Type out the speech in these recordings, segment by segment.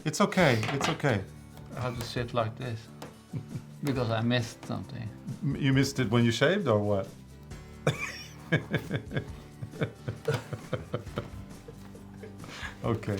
It's okay. It's okay. I have to sit like this because I missed something. You missed it when you shaved, or what? Okay.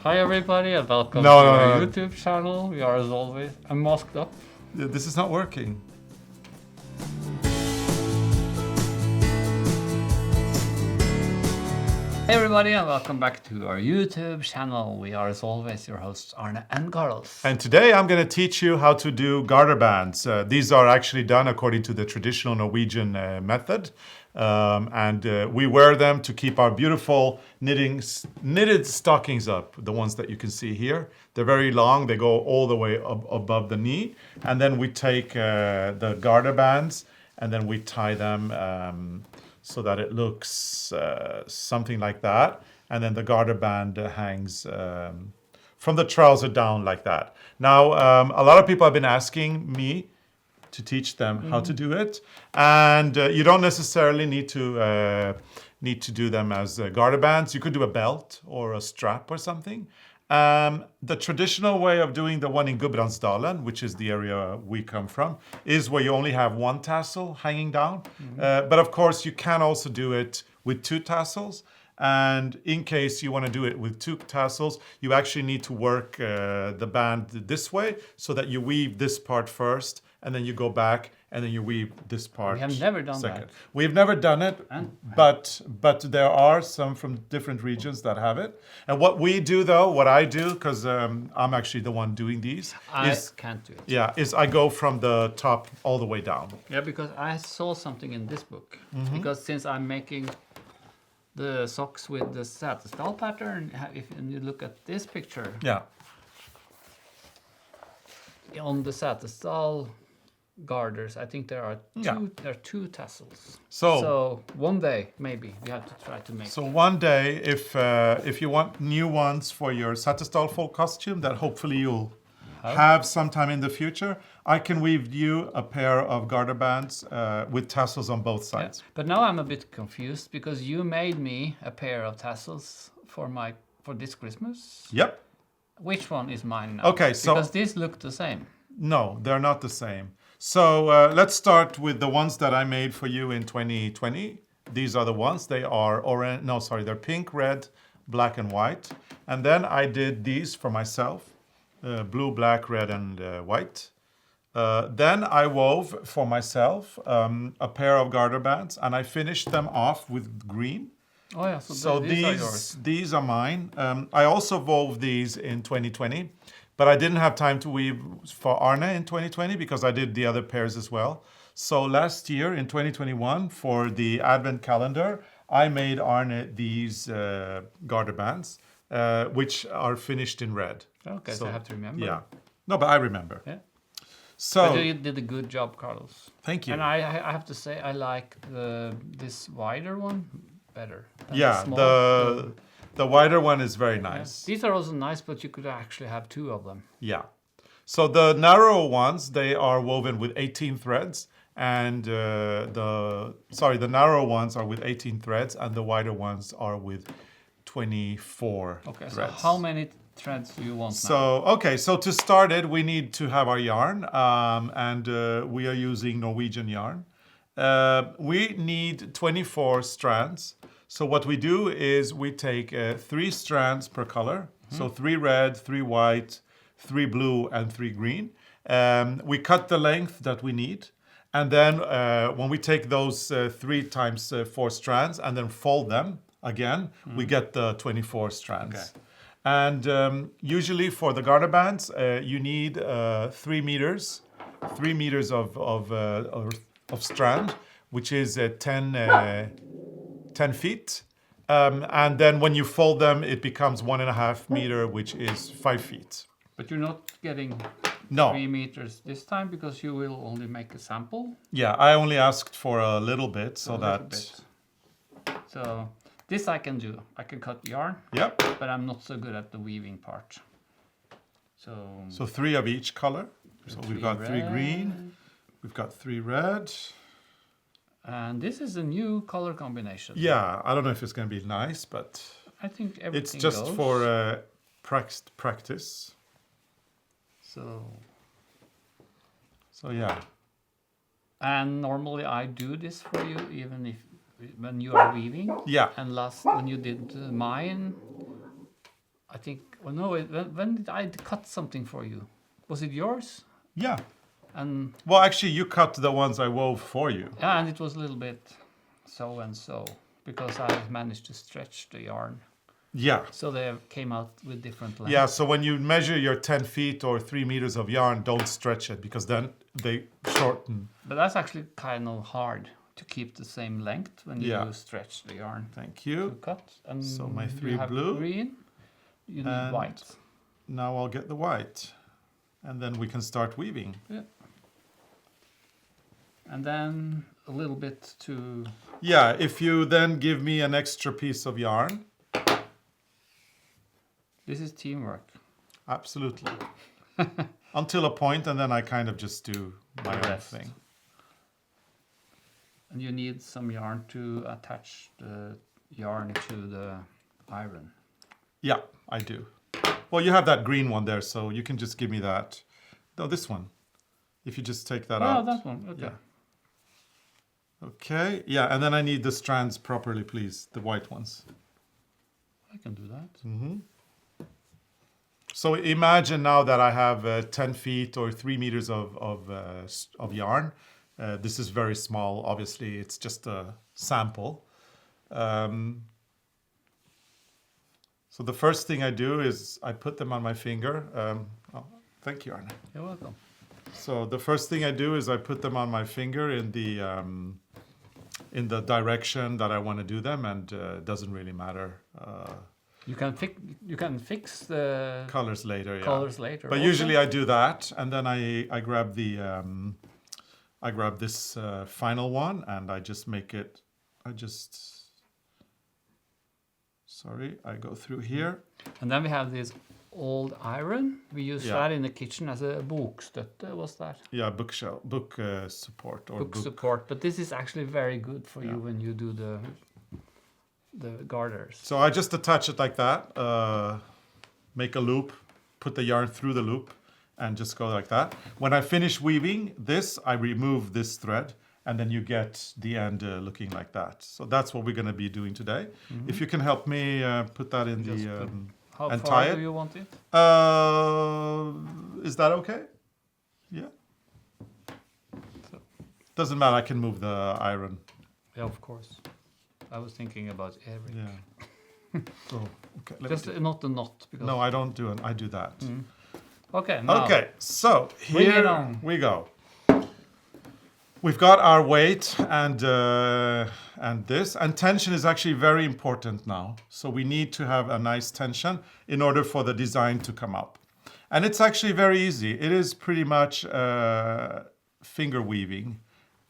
Hi everybody and welcome No, to no, our no. YouTube channel. We are as always, I'm masked up. This is not working. Hey everybody and welcome back to our YouTube channel. We are as always your hosts Arne and Carlos. And today I'm going to teach you how to do garter bands. These are actually done according to the traditional Norwegian method. We wear them to keep our beautiful knitted stockings up, the ones that you can see here. They're very long, they go all the way above the knee. And then we take the garter bands and then we tie them so that it looks something like that. And then the garter band hangs from the trouser down like that. Now, a lot of people have been asking me to teach them how to do it. And you don't necessarily need to do them as garter bands. You could do a belt or a strap or something. The traditional way of doing the one in Gudbrandsdalen, which is the area we come from, is where you only have one tassel hanging down. But of course, you can also do it with two tassels. And in case you want to do it with two tassels, you actually need to work the band this way so that you weave this part first, and then you go back, and then you weave this part. We have never done second. that. We've never done it, but there are some from different regions that have it. And what we do, though, what I do, because I'm actually the one doing these, I can't do it. yeah, is I go from the top all the way down. Yeah, because I saw something in this book. Because since I'm making the socks with the Sätesdal pattern, if you look at this picture, Yeah. on the Sätesdal garters, I think there are two tassels. So one day maybe we have to try to make. So one day, if you want new ones for your Sätesdal Folk Costume that hopefully you'll have sometime in the future, I can weave you a pair of garter bands with tassels on both sides. But now I'm a bit confused because you made me a pair of tassels for this Christmas. Yep. Which one is mine now? Okay, so because these look the same. No, they're not the same. So let's start with the ones that I made for you in 2020. These are the ones. They are orange. No, sorry, they're pink, red, black, and white. And then I did these for myself. Blue, black, red, and white. Then I wove for myself a pair of garter bands, and I finished them off with green. Oh yeah, So these are yours. these are mine. I also wove these in 2020, but I didn't have time to weave for Arne in 2020 because I did the other pairs as well. So last year in 2021, for the Advent calendar, I made Arne these garter bands, which are finished in red. Okay, so I have to remember. Yeah. No, but I remember. Yeah. So But you did a good job, Carlos. thank you. And I have to say I like this wider one better. than Yeah, small. the wider one is very Yeah. nice. These are also nice, but you could actually have two of them. Yeah. So the narrow ones, they are woven with 18 threads, and the narrow ones are with 18 threads, and the wider ones are with 24 Okay, threads. so how many threads do you want now? So, okay, so to start it, we need to have our yarn, and we are using Norwegian yarn. We need 24 strands. So what we do is we take 3 strands per color. So 3 red, 3 white, 3 blue, and 3 green. We cut the length that we need. And then when we take those 3 times 4 strands and then fold them again, we get the 24 strands. Okay. And usually for the garter bands, you need 3 meters, 3 meters of strand, which is 10 feet. And then when you fold them, it becomes 1.5 meter, which is 5 feet. But you're not getting No. 3 meters this time because you will only make a sample. Yeah, I only asked for a little bit so A that. little bit. So this I can do. I can cut yarn, Yep. but I'm not so good at the weaving part. So 3 of each color. So we've got 3 red. green, we've got 3 red. And this is a new color combination. Yeah, I don't know if it's going to be nice, but I think everything it's just goes. for practice. So Yeah. and normally I do this for you, even if when you are weaving. Yeah. And when you did mine, I think. Well, no. When did I cut something for you? Was it yours? Yeah. And Well, actually, you cut the ones I wove for you. yeah, and it was a little bit so and so because I managed to stretch the yarn. Yeah. So they came out with different lengths. Yeah, so when you measure your 10 feet or 3 meters of yarn, don't stretch it because then they shorten. But that's actually kind of hard to keep the same length when you stretch the yarn. Thank To you. cut. And So my you 3 have blue. green, you need And white. now I'll get the white. And then we can start weaving. Yeah. And then a little bit to... Yeah, if you then give me an extra piece of yarn. This is teamwork. Absolutely. Until a point, and then I kind of just do my own thing. And you need some yarn to attach the yarn to the iron. Yeah, I do. Well, you have that green one there, so you can just give me that. No, this one. If you just take that out. Oh, that one. Okay. Yeah. Okay, yeah, and then I need the strands properly, please, the white ones. I can do that. Mm-hmm. So imagine now that I have 10 feet or 3 meters of yarn. This is very small, obviously, it's just a sample. So the first thing I do is I put them on my finger. Oh, thank you, Arne. You're welcome. So the first thing I do is I put them on my finger in the direction that I want to do them, and it doesn't really matter. You can fix the Colors later, yeah. colors later. But also. usually I do that, and then I grab the I grab this final one, and I just make it. I go through here. And then we have this old iron. We use Yeah. that in the kitchen as a bokstøtte. What's that? Yeah, bookshelf, book support or Book book. support. But this is actually very good for Yeah. you when you do the garters. So I just attach it like that, make a loop, put the yarn through the loop, and just go like that. When I finish weaving this, I remove this thread, and then you get the end looking like that. So that's what we're going to be doing today. If you can help me put that in Just the... How and far tie do it? you want it? Is that okay? Yeah. Doesn't matter, I can move the iron. Yeah, of course. I was thinking about Eric. Yeah. So, okay. Just not the knot. Because No, I don't do it. I do that. Okay, now. Okay, so Bring it here on. we go. We've got our weight and this, and tension is actually very important now. So we need to have a nice tension in order for the design to come up. And it's actually very easy. It is pretty much finger weaving.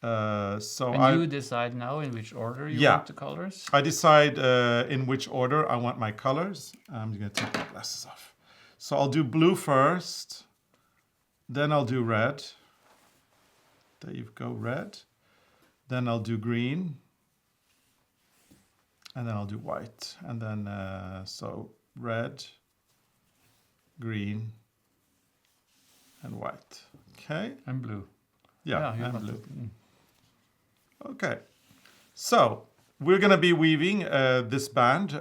And you decide now in which order you want the colors? I decide in which order I want my colors. I'm going to take my glasses off. So I'll do blue first, then I'll do red. There you go, red. Then I'll do green. And then I'll do white. And then, so red, green, and white. Okay? And blue. Yeah, you and got blue. it. Okay, so we're going to be weaving this band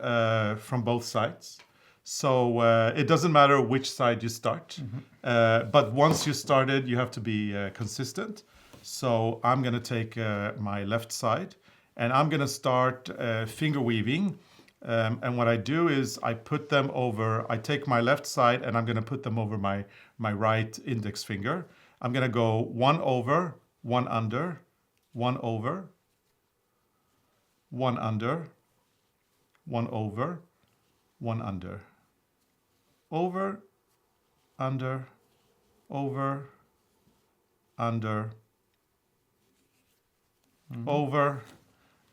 from both sides. So it doesn't matter which side you start, but once you started, you have to be consistent. So I'm going to take my left side, and I'm going to start finger weaving. And what I do is I put them over, I take my left side, and I'm going to put them over my right index finger. I'm going to go one over, one under, one over, one under, one over, one under, over, under, over, under, over,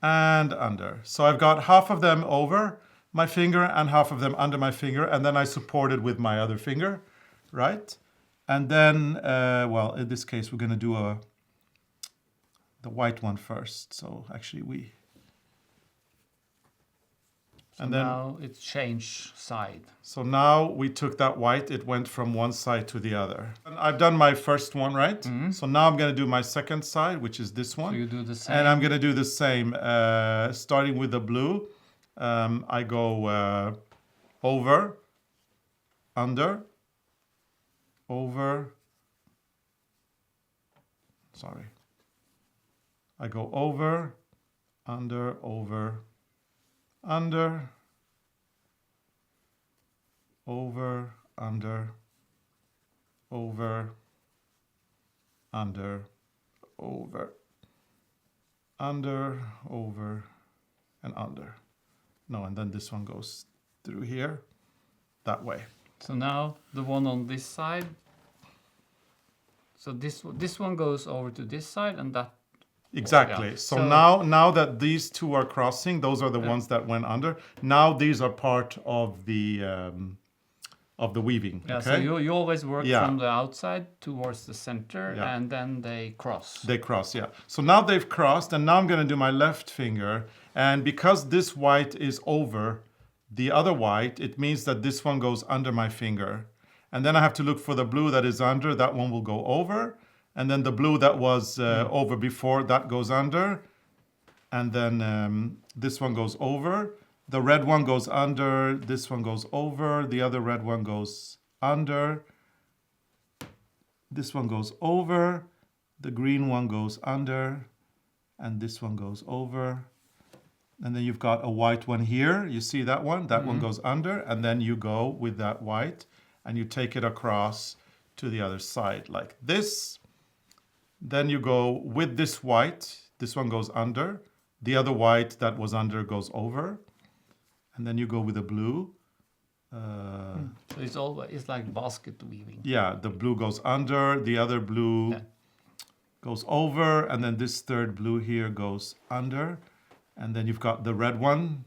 and under. So I've got half of them over my finger and half of them under my finger, and then I support it with my other finger, right? And then, well, in this case, we're going to do the white one first. So actually So and then now it's change side. so now we took that white, it went from one side to the other. And I've done my first one, right? So now I'm going to do my second side, which is this one. So you do the same. And I'm going to do the same, starting with the blue. I go over, under, over, sorry. I go over, under, over, under, over, under, over, under, over, under, over, and under. No, and then this one goes through here, that way. So now the one on this side. So this one goes over to this side, and that. Exactly. Yeah. So now that these two are crossing, those are the ones that went under. Now these are part of the weaving. Yeah. Okay? So you always work Yeah. from the outside towards the center, Yeah. and then they cross. They cross, yeah. So now they've crossed, and now I'm going to do my left finger. And because this white is over the other white, it means that this one goes under my finger. And then I have to look for the blue that is under. That one will go over. And then the blue that was over before, that goes under. And then this one goes over. The red one goes under. This one goes over. The other red one goes under. This one goes over. The green one goes under. And this one goes over. And then you've got a white one here. You see that one? That one goes under. And then you go with that white and you take it across to the other side like this. Then you go with this white. This one goes under. The other white that was under goes over. And then you go with the blue. So it's like basket weaving. Yeah, the blue goes under. The other blue goes over. And then this third blue here goes under. And then you've got the red one.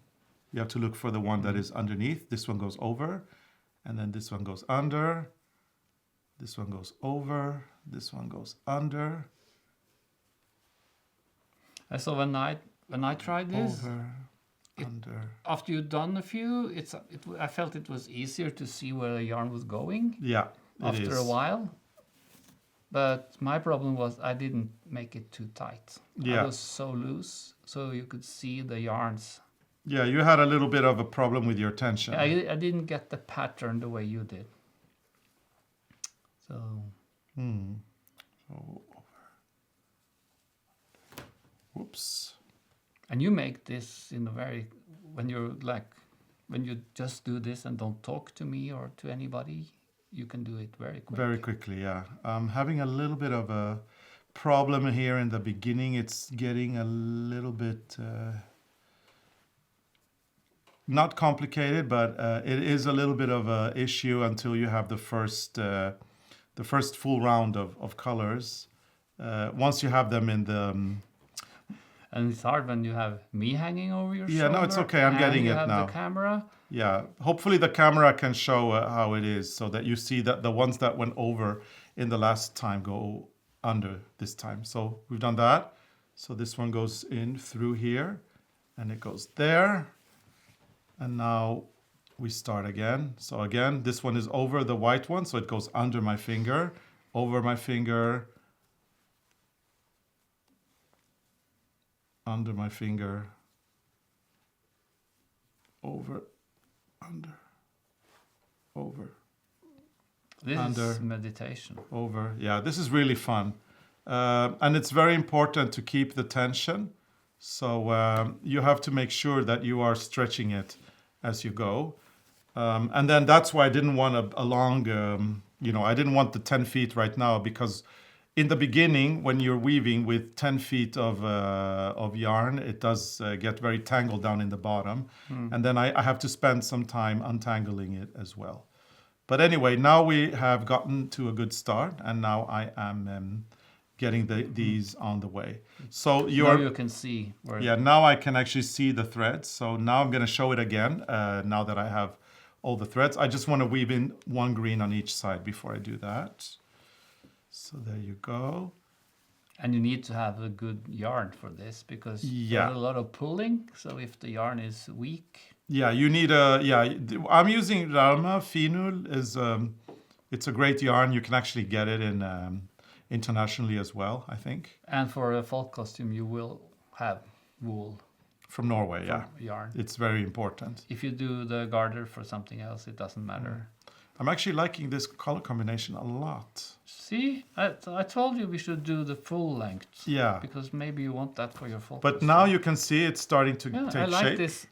You have to look for the one that is underneath. This one goes over. And then this one goes under. This one goes over. This one goes under. So when I tried this, Over. Under. after you've done a few, I felt it was easier to see where the yarn was going Yeah, it after is. a while. But my problem was I didn't make it too tight. Yeah. I was so loose, so you could see the yarns. Yeah, you had a little bit of a problem with your tension. I didn't get the pattern the way you did. So So, whoops. and you make this in a very when you just do this and don't talk to me or to anybody, you can do it very quick. Very quickly, yeah. I'm having a little bit of a problem here in the beginning. It's getting a little bit not complicated, but it is a little bit of an issue until you have the first full round of colors. Once you have them in the And it's hard when you have me hanging over your shoulder. Yeah, no, it's okay. I'm and getting you it have now. the camera. Yeah, hopefully the camera can show how it is so that you see that the ones that went over in the last time go under this time. So we've done that. So this one goes in through here and it goes there. And now we start again. So again, this one is over the white one. So it goes under my finger, over my finger, under my finger, over, under, over, This Under. is meditation. over. Yeah, this is really fun. And it's very important to keep the tension. So you have to make sure that you are stretching it as you go. And then that's why I didn't want a long, I didn't want the 10 feet right now, because in the beginning, when you're weaving with 10 feet of yarn, it does get very tangled down in the bottom. And then I have to spend some time untangling it as well. But anyway, now we have gotten to a good start, and now I am getting these on the way. So Now you can see where. yeah, now I can actually see the threads. So now I'm going to show it again, now that I have all the threads. I just want to weave in one green on each side before I do that. So there you go. And you need to have a good yarn for this because Yeah. there's a lot of pulling. So if the yarn is weak, Yeah, you need a, yeah, I'm using Ralma Finul is, it's a great yarn. You can actually get it in internationally as well, I think. And for a folk costume, you will have wool From Norway, yeah. yarn. It's very important. If you do the garter for something else, it doesn't matter. I'm actually liking this color combination a lot. See, I told you we should do the full length. Yeah. Because maybe you want that for your folk But costume. now you can see it's starting to Yeah, take I like shape. this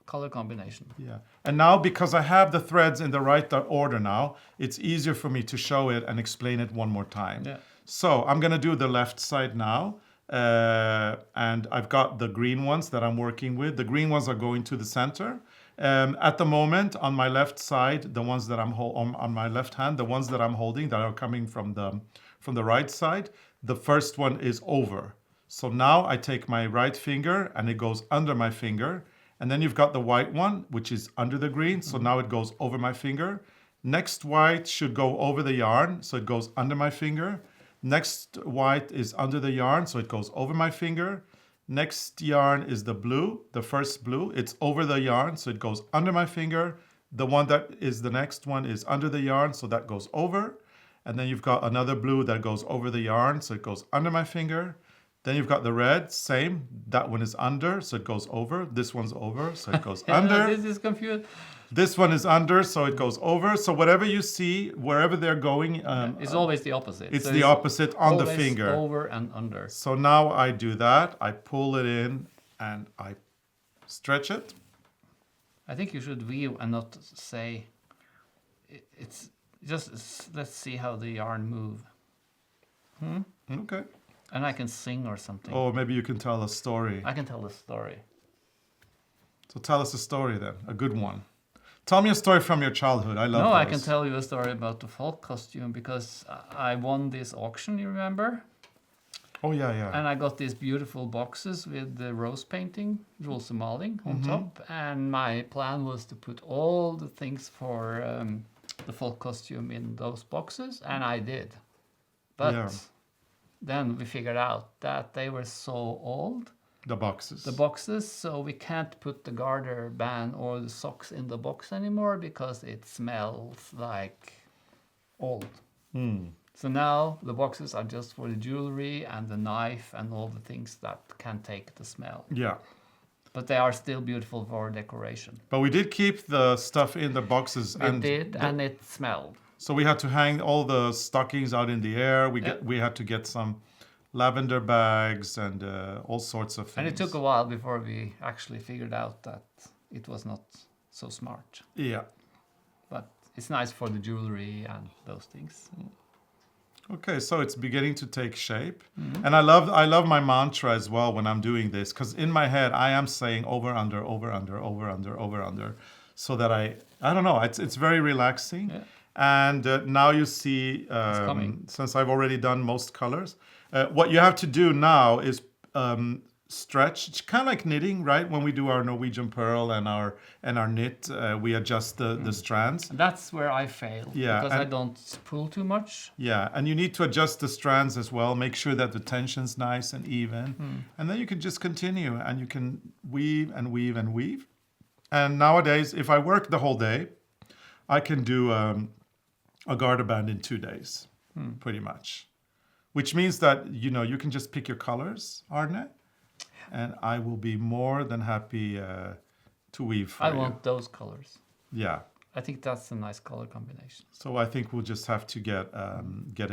color combination. Yeah. And now because I have the threads in the right order now, it's easier for me to show it and explain it one more time. Yeah. So I'm going to do the left side now. And I've got the green ones that I'm working with. The green ones are going to the center. At the moment, on my left side, the ones that I'm on my left hand, the ones that I'm holding that are coming from the right side, the first one is over. So now I take my right finger and it goes under my finger. And then you've got the white one, which is under the green. So now it goes over my finger. Next white should go over the yarn. So it goes under my finger. Next white is under the yarn. So it goes over my finger. Next yarn is the blue, the first blue. It's over the yarn. So it goes under my finger. The one that is the next one is under the yarn. So that goes over. And then you've got another blue that goes over the yarn. So it goes under my finger. Then you've got the red, same. That one is under, so it goes over. This one's over, so it goes under. This is confused. This one is under, so it goes over. So whatever you see, wherever they're going, It's always the opposite. it's So the opposite on the always finger. over and under. So now I do that. I pull it in and I stretch it. I think you should weave and not say. It's just let's see how the yarn move. Okay. And I can sing or something. Or maybe you can tell a story. I can tell a story. So tell us a story then, a good one. Tell me a story from your childhood. I love No, those. I can tell you a story about the folk costume because I won this auction, you remember? Oh, yeah, yeah. And I got these beautiful boxes with the rose painting, rosemaling on top. And my plan was to put all the things for the folk costume in those boxes, and I did. But Yeah. then we figured out that they were so old, The boxes. the boxes, so we can't put the garter band or the socks in the box anymore because it smells like old. So now the boxes are just for the jewelry and the knife and all the things that can take the smell. Yeah. But they are still beautiful for decoration. But we did keep the stuff in the boxes. It did, and it smelled. So we had to hang all the stockings out in the air. Yeah. We had to get some lavender bags and all sorts of things. And it took a while before we actually figured out that it was not so smart. Yeah. But it's nice for the jewelry and those things. Okay, so it's beginning to take shape. Mm-hmm. And I love my mantra as well when I'm doing this, because in my head I am saying over, under, over, under, over, under, over, under, so that I don't know, it's very relaxing. Yeah. And now you see, coming. since I've already done most colors, what you have to do now is stretch. It's kind of like knitting, right? When we do our Norwegian pearl and our knit, we adjust the strands. And that's where I fail. Yeah, Because I and- don't pull too much. Yeah, and you need to adjust the strands as well. Make sure that the tension's nice and even. And then you can just continue and you can weave and weave and weave. And nowadays, if I work the whole day, I can do a garter band in 2 days, pretty much. Which means that, you can just pick your colors, Arne, and I will be more than happy to weave for I you. want those colors. Yeah. I think that's a nice color combination. So I think we'll just have to get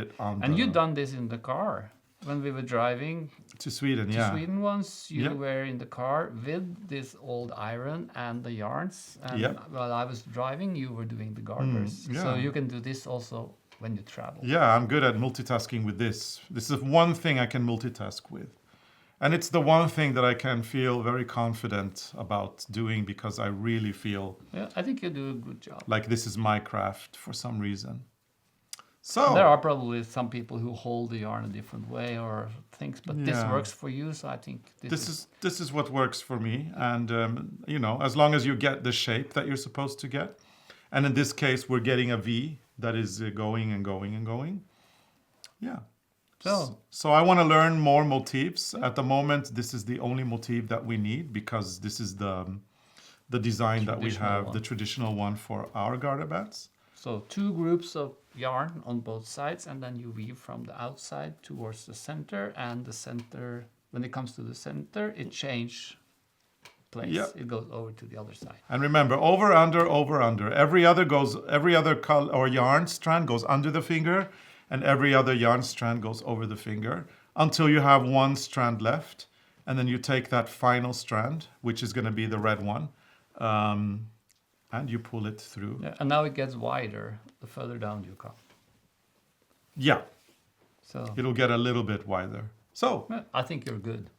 it on And you done this in the car. When we were driving to Sweden, to yeah. Sweden once, you Yeah. were in the car with this old iron and the yarns. And Yeah. while I was driving, you were doing the garters. yeah. So you can do this also when you travel. Yeah, I'm good at multitasking with this. This is one thing I can multitask with. And it's the one thing that I can feel very confident about doing because I really feel Yeah, I think you do a good job. like this is my craft for some reason. So There are probably some people who hold the yarn a different way or things, but this Yeah. works for you. So I think this is what works for me. And, as long as you get the shape that you're supposed to get. And in this case, we're getting a V that is going and going and going. Yeah. So I want to learn more motifs. At the moment, this is the only motif that we need because this is the design that we Traditional have, one. the traditional one for our garter bands. So 2 groups of yarn on both sides, and then you weave from the outside towards the center, and the center, when it comes to the center, it changes place. Yeah. It goes over to the other side. And remember, over, under, over, under. Every other color or yarn strand goes under the finger, and every other yarn strand goes over the finger until you have 1 strand left. And then you take that final strand, which is going to be the red one, and you pull it through. Yeah, and now it gets wider the further down you come. Yeah, So it'll get a little bit wider. So yeah, I think you're good.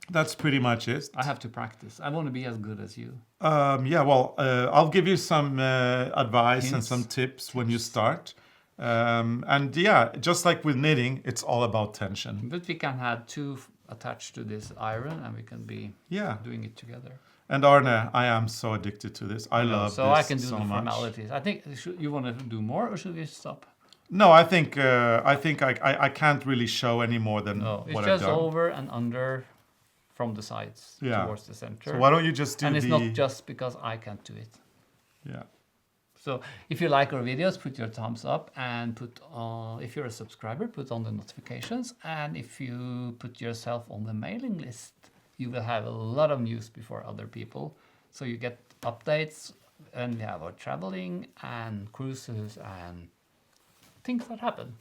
that's pretty much it. I have to practice. I want to be as good as you. Yeah, well, I'll give you some advice and Hints. some tips when you start. And yeah, just like with knitting, it's all about tension. But we can have 2 attached to this iron, and we can be Yeah. doing it together. And Arne, I am so addicted to this. I love So this I can do so the much. formalities. I think you want to do more, or should we stop? No, I think I can't really show any more than No, it's what I've just done. over and under from the sides Yeah. towards the center. So why don't you just do and it's the... not just because I can't do it. Yeah. So if you like our videos, put your thumbs up, and if you're a subscriber, put on the notifications. And if you put yourself on the mailing list, you will have a lot of news before other people. So you get updates, and we have our traveling and cruises and things that happen.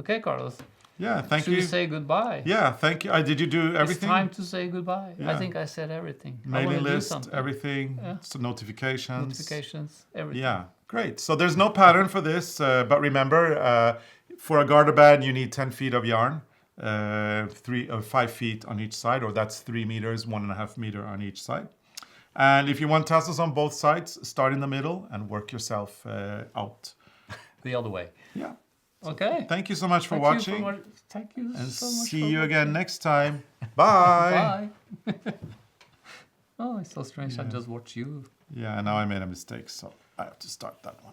Okay, Carlos. Yeah, thank Should you. we say goodbye? Yeah, thank you. Did you do everything? It's time to say goodbye. I Yeah. think I said everything. I Mailing wanna do list, something. everything, Yeah. so notifications. Notifications, everything. Yeah, great. So there's no pattern for this, but remember, for a garter band, you need 10 feet of yarn, 5 feet on each side, or that's 3 meters, 1.5 meter on each side. And if you want tassels on both sides, start in the middle and work yourself out. The other way. Yeah. Okay. Thank you so much for Thank watching, You thank you and so much. see for you watching. again next time. Bye. Bye. Oh, it's so strange. I just watched you. Yeah, and now I made a mistake, so I have to start that one.